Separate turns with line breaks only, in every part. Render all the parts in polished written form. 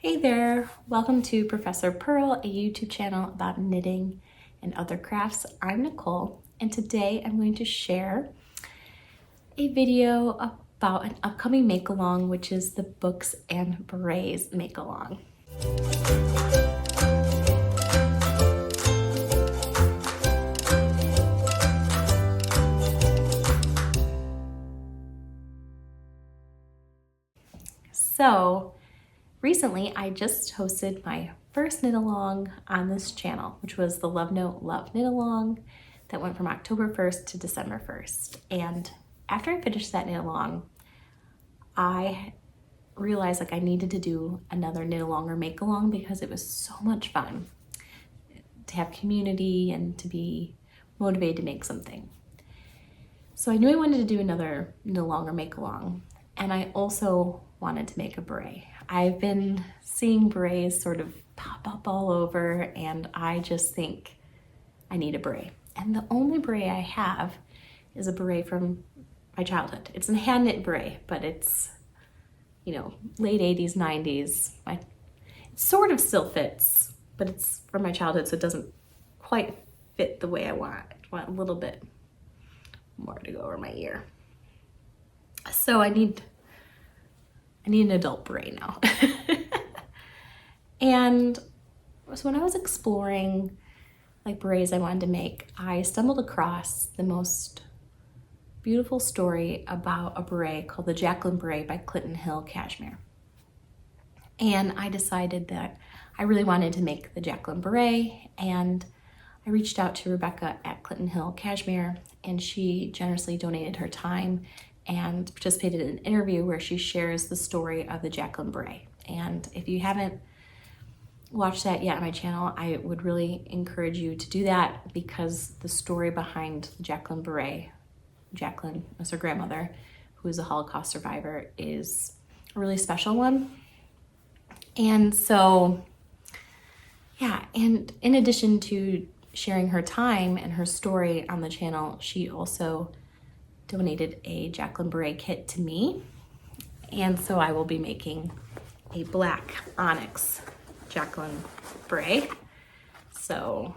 Hey there, welcome to Professor Pearl, a YouTube channel about knitting and other crafts. I'm Nicole, and today I'm going to share a video about an upcoming make-along, which is the Books and Berets Makealong. So, recently, I just hosted my first knit along on this channel, which was the Love Note Love Knit Along that went from October 1st to December 1st. And after I finished that knit along, I realized I needed to do another knit along or make along because it was so much fun to have community and to be motivated to make something. So I knew I wanted to do another knit along or make along, and I also wanted to make a beret. I've been seeing berets sort of pop up all over, and I just think I need a beret. And the only beret I have is a beret from my childhood. It's a hand knit beret, but it's, late 80s, 90s. It sort of still fits, but it's from my childhood, so it doesn't quite fit the way I want. I want a little bit more to go over my ear. So I need an adult beret now. And so when I was exploring berets I wanted to make, I stumbled across the most beautiful story about a beret called the Jacqueline Beret by Clinton Hill Cashmere. And I decided that I really wanted to make the Jacqueline Beret, and I reached out to Rebecca at Clinton Hill Cashmere, and she generously donated her time and participated in an interview where she shares the story of the Jacqueline Beret. And if you haven't watched that yet on my channel, I would really encourage you to do that, because the story behind Jacqueline Beret, Jacqueline was her grandmother, who is a Holocaust survivor, is a really special one. And so, and in addition to sharing her time and her story on the channel, she also donated a Jacqueline Beret kit to me. And so I will be making a black onyx Jacqueline Beret. So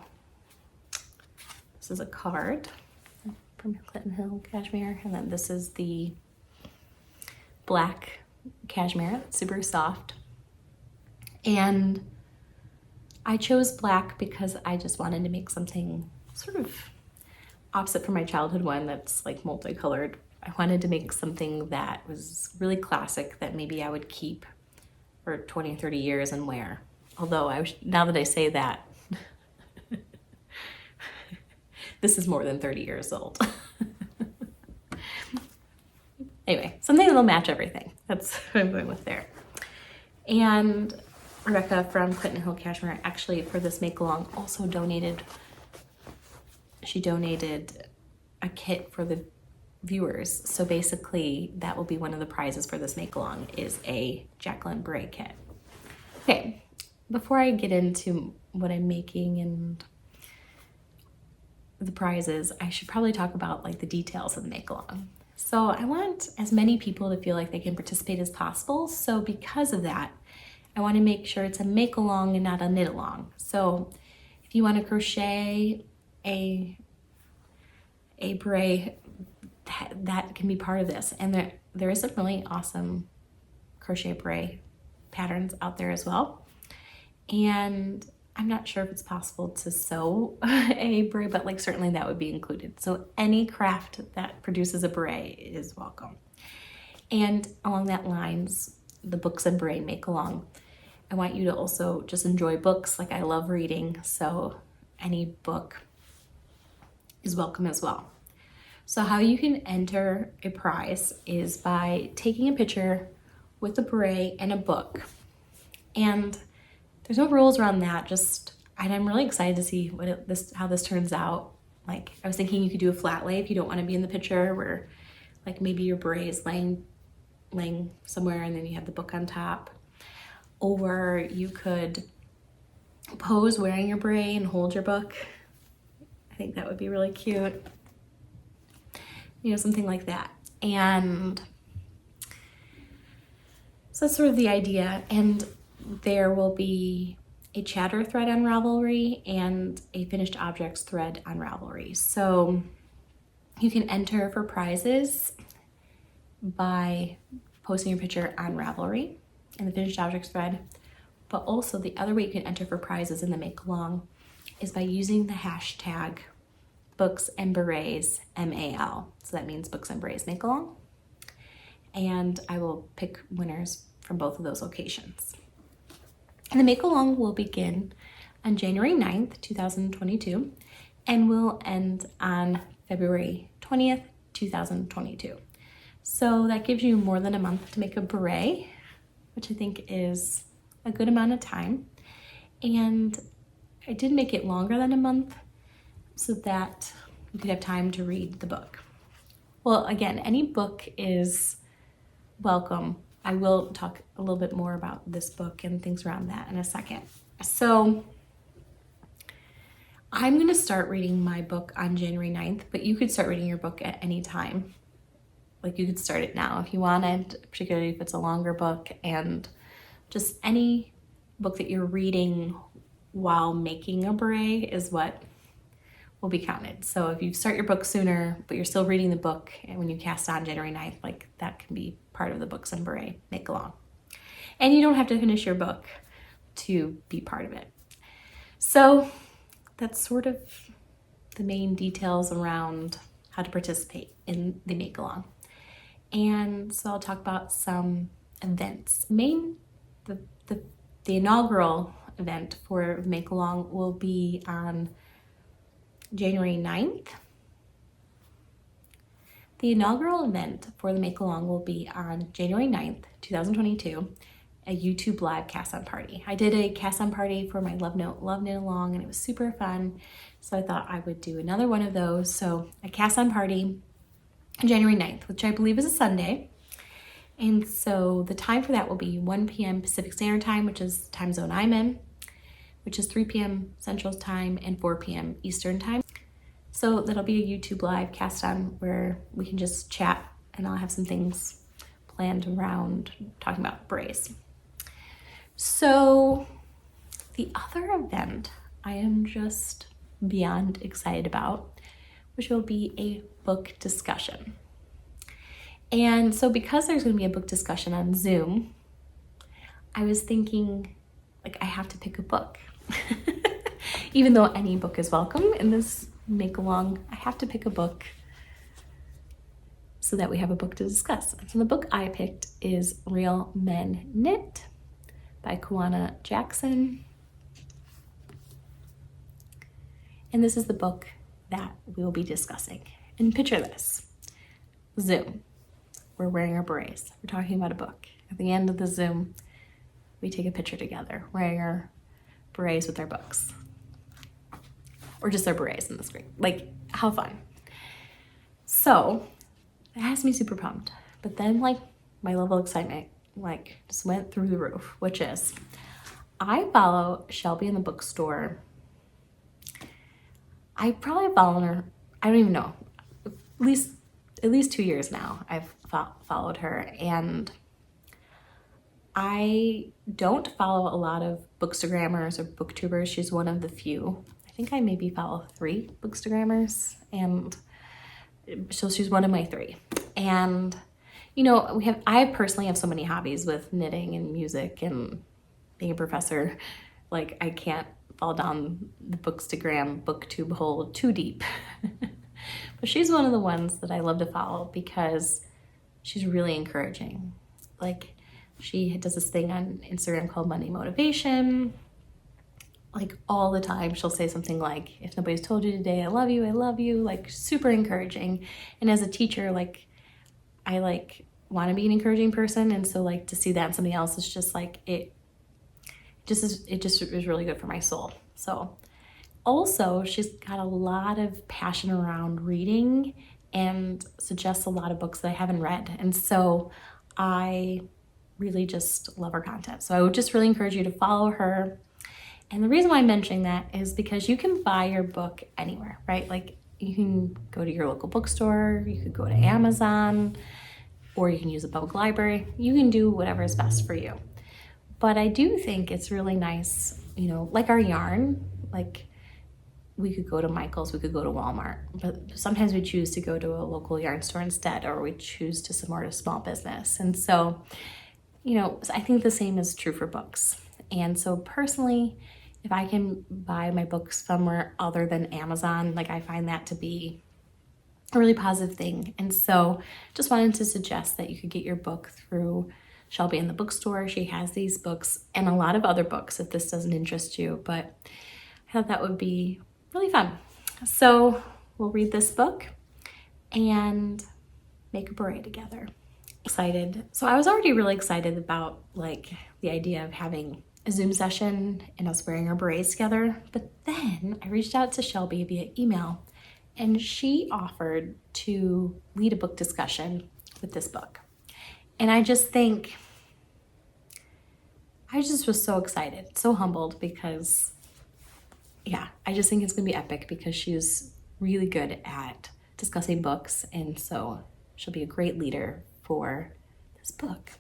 this is a card from Clinton Hill Cashmere, and then this is the black cashmere, super soft. And I chose black because I just wanted to make something sort of opposite from my childhood one that's multicolored. I wanted to make something that was really classic, that maybe I would keep for 20 or 30 years and wear. Although now that I say that, this is more than 30 years old. Anyway, something that'll match everything. That's what I'm going with there. And Rebecca from Clinton Hill Cashmere actually, for this make-along, also donated a kit for the viewers. So basically that will be one of the prizes for this make-along, is a Jacqueline Beret kit. Okay, before I get into what I'm making and the prizes, I should probably talk about the details of the make-along. So I want as many people to feel like they can participate as possible. So because of that, I want to make sure it's a make-along and not a knit-along. So if you want to crochet a beret, that can be part of this. And there is some really awesome crochet beret patterns out there as well. And I'm not sure if it's possible to sew a beret, but certainly that would be included. So any craft that produces a beret is welcome. And along that lines, the Books and Beret Make-Along, I want you to also just enjoy books. I love reading, so any book is welcome as well. So how you can enter a prize is by taking a picture with a beret and a book. And there's no rules around that, and I'm really excited to see how this turns out. I was thinking you could do a flat lay if you don't want to be in the picture, where maybe your beret is laying somewhere and then you have the book on top. Or you could pose wearing your beret and hold your book. I think that would be really cute. Something like that. And so that's sort of the idea. And there will be a chatter thread on Ravelry and a finished objects thread on Ravelry. So you can enter for prizes by posting your picture on Ravelry in the finished objects thread. But also the other way you can enter for prizes in the make along is by using the hashtag Books and Berets MAL. So that means Books and Berets Makealong. And I will pick winners from both of those locations. And the make along will begin on January 9th, 2022, and will end on February 20th, 2022. So that gives you more than a month to make a beret, which I think is a good amount of time. And I did make it longer than a month so that you could have time to read the book. Well, again, any book is welcome. I will talk a little bit more about this book and things around that in a second. So I'm going to start reading my book on January 9th, but you could start reading your book at any time. Like you could start it now if you wanted, particularly if it's a longer book, and just any book that you're reading while making a beret is what will be counted. So if you start your book sooner, but you're still reading the book, and when you cast on January 9th, like that can be part of the Books and Beret make along. And you don't have to finish your book to be part of it. So that's sort of the main details around how to participate in the make along. And so I'll talk about some events. The inaugural event for make along will be on January 9th. The inaugural event for the make along will be on January 9th, 2022, a YouTube live cast on party. I did a cast on party for my Love Note Love Knit Along, and it was super fun. So I thought I would do another one of those. So a cast on party on January 9th, which I believe is a Sunday. And so the time for that will be 1 p.m. Pacific Standard Time, which is the time zone I'm in, which is 3 p.m. Central Time and 4 p.m. Eastern Time. So that'll be a YouTube live cast on where we can just chat, and I'll have some things planned around talking about berets. So the other event I am just beyond excited about, which will be a book discussion. And so because there's going to be a book discussion on Zoom, I was thinking, like, I have to pick a book. Even though any book is welcome in this make along, I have to pick a book so that we have a book to discuss. So the book I picked is Real Men Knit by Kawana Jackson. And this is the book that we'll be discussing. And picture this, Zoom. We're wearing our berets. We're talking about a book. At the end of the Zoom, we take a picture together, wearing our berets with our books. Or just our berets in the screen. Like, how fun. So, it has me super pumped. But then, like, my level of excitement, like, just went through the roof, which is, I follow Shelbey and The Bookstore. I probably followed her, I don't even know, at least 2 years now I've followed her, and I don't follow a lot of bookstagrammers or booktubers. She's one of the few. I think I maybe follow 3 bookstagrammers, and so she's one of my 3. And you know, I personally have so many hobbies with knitting and music and being a professor. Like, I can't fall down the bookstagram booktube hole too deep. But she's one of the ones that I love to follow because she's really encouraging. Like, she does this thing on Instagram called Monday Motivation. Like, all the time she'll say something like, if nobody's told you today, I love you, like, super encouraging. And as a teacher, like, I like want to be an encouraging person, and so like to see that in somebody else is just like, it just is really good for my soul. So also, she's got a lot of passion around reading and suggests a lot of books that I haven't read. And so I really just love her content. So I would just really encourage you to follow her. And the reason why I'm mentioning that is because you can buy your book anywhere, right? Like, you can go to your local bookstore, you could go to Amazon, or you can use a public library. You can do whatever is best for you. But I do think it's really nice, you know, like our yarn, like we could go to Michael's, we could go to Walmart, but sometimes we choose to go to a local yarn store instead, or we choose to support a small business. And so, you know, I think the same is true for books. And so personally, if I can buy my books somewhere other than Amazon, like I find that to be a really positive thing. And so just wanted to suggest that you could get your book through Shelbey and The Bookstore. She has these books and a lot of other books if this doesn't interest you, but I thought that would be really fun. So we'll read this book and make a beret together. Excited. So I was already really excited about like the idea of having a Zoom session and us wearing our berets together. But then I reached out to Shelbey via email and she offered to lead a book discussion with this book. And I just think, I just was so excited, so humbled because yeah, I just think it's gonna be epic because she's really good at discussing books. And so she'll be a great leader for this book.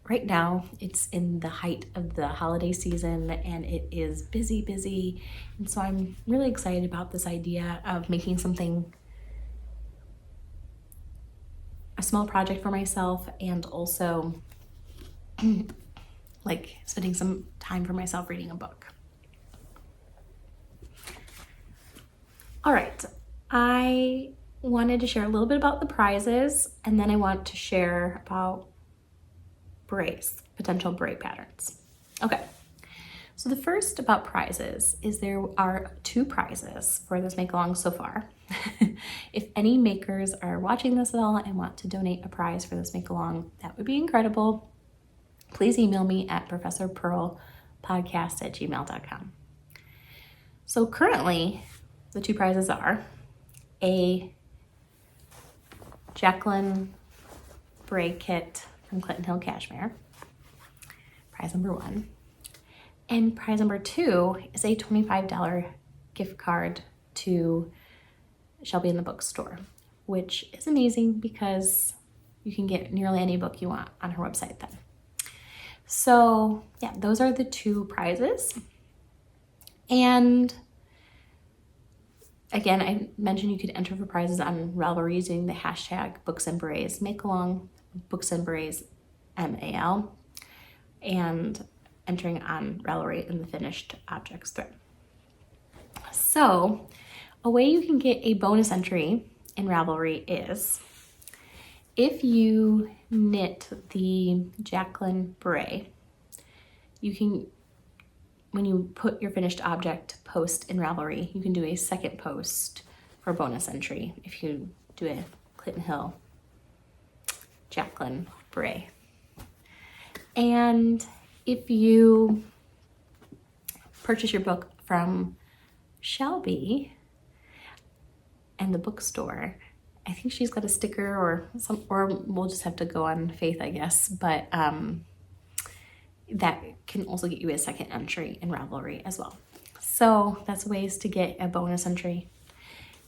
Right now, it's in the height of the holiday season and it is busy. And so I'm really excited about this idea of making something, a small project for myself, and also like spending some time for myself reading a book. All right, I wanted to share a little bit about the prizes, and then I want to share about berets, potential beret patterns. Okay, so the first about prizes is there are 2 prizes for this make-along so far. If any makers are watching this at all and want to donate a prize for this make-along, that would be incredible. Please email me at profpurlpodcast@gmail.com. So currently, the 2 prizes are a Jacqueline Beret kit from Clinton Hill Cashmere, prize number 1. And prize number 2 is a $25 gift card to Shelbey and The Bookstore, which is amazing because you can get nearly any book you want on her website then. So yeah, those are the 2 prizes. And again, I mentioned you could enter for prizes on Ravelry using the hashtag Berets Makealong, booksandberetsmal, and entering on Ravelry in the finished objects thread. So a way you can get a bonus entry in Ravelry is if you knit the Jaqueline Beret, you can, when you put your finished object post in Ravelry, you can do a second post for bonus entry if you do a Clinton Hill Jaqueline Beret. And if you purchase your book from Shelbey and The Bookstore, I think she's got a sticker or we'll just have to go on faith, I guess, but that can also get you a second entry in Ravelry as well. So that's ways to get a bonus entry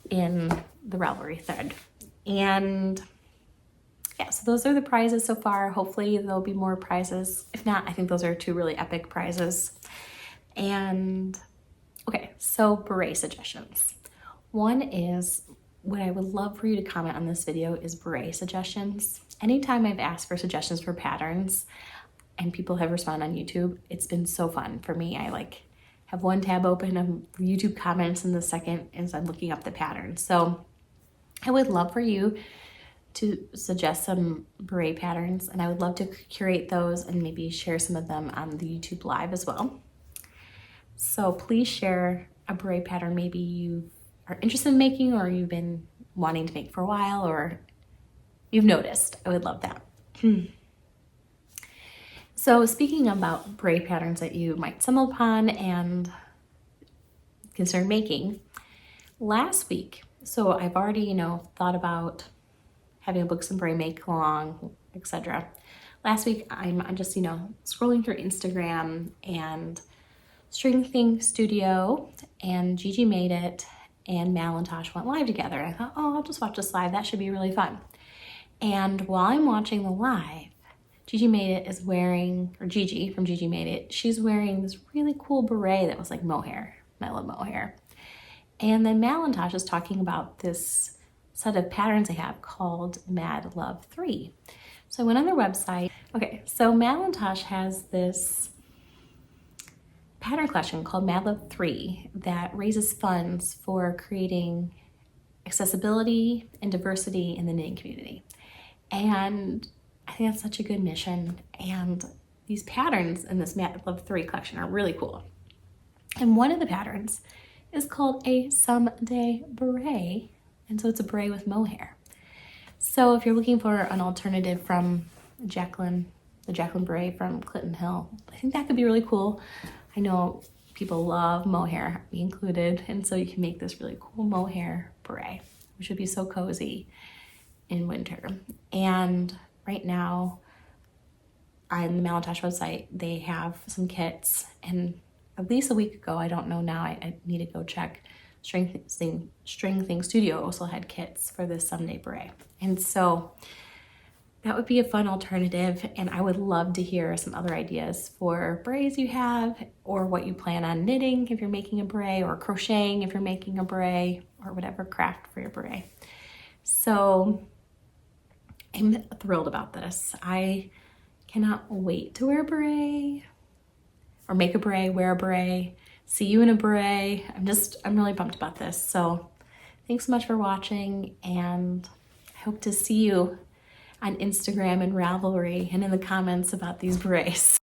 in the Ravelry thread. And yeah, so those are the prizes so far. Hopefully there'll be more prizes. If not, I think those are 2 really epic prizes. And okay, so beret suggestions. One is, what I would love for you to comment on this video is beret suggestions. Anytime I've asked for suggestions for patterns and people have responded on YouTube, it's been so fun for me. I like have one tab open of YouTube comments and the second is I'm looking up the pattern. So I would love for you to suggest some beret patterns, and I would love to curate those and maybe share some of them on the YouTube live as well. So please share a beret pattern maybe you are interested in making, or you've been wanting to make for a while, or you've noticed. I would love that. So speaking about beret patterns that you might stumble upon and consider making, last week, so I've already, thought about having a Books and Beret Makealong, etc. Last week, I'm just, scrolling through Instagram, and String Thing Studio and Gigi Made It and Malintosh went live together. I thought, I'll just watch this live. That should be really fun. And while I'm watching the live, Gigi Made It is wearing, or Gigi from Gigi Made It, she's wearing this really cool beret that was like mohair. And I love mohair. And then Malintosh is talking about this set of patterns they have called Mad Love 3. So I went on their website. Okay, so Malintosh has this pattern collection called Mad Love 3 that raises funds for creating accessibility and diversity in the knitting community. And I think that's such a good mission. And these patterns in this Mad Love 3 collection are really cool. And one of the patterns is called a Some Day Beret. And so it's a beret with mohair. So if you're looking for an alternative from Jaqueline, the Jaqueline Beret from Clinton Hill, I think that could be really cool. I know people love mohair, me included, and so you can make this really cool mohair beret, which would be so cozy in winter. And right now on the Malintosh website, they have some kits, and at least a week ago, I don't know now, I need to go check, String Thing Studio also had kits for this Some Day Beret. And so that would be a fun alternative, and I would love to hear some other ideas for berets you have, or what you plan on knitting if you're making a beret, or crocheting if you're making a beret, or whatever craft for your beret. So I'm thrilled about this. I cannot wait to wear a beret, or make a beret, wear a beret, see you in a beret. I'm really pumped about this. So thanks so much for watching, and I hope to see you on Instagram and Ravelry and in the comments about these berets.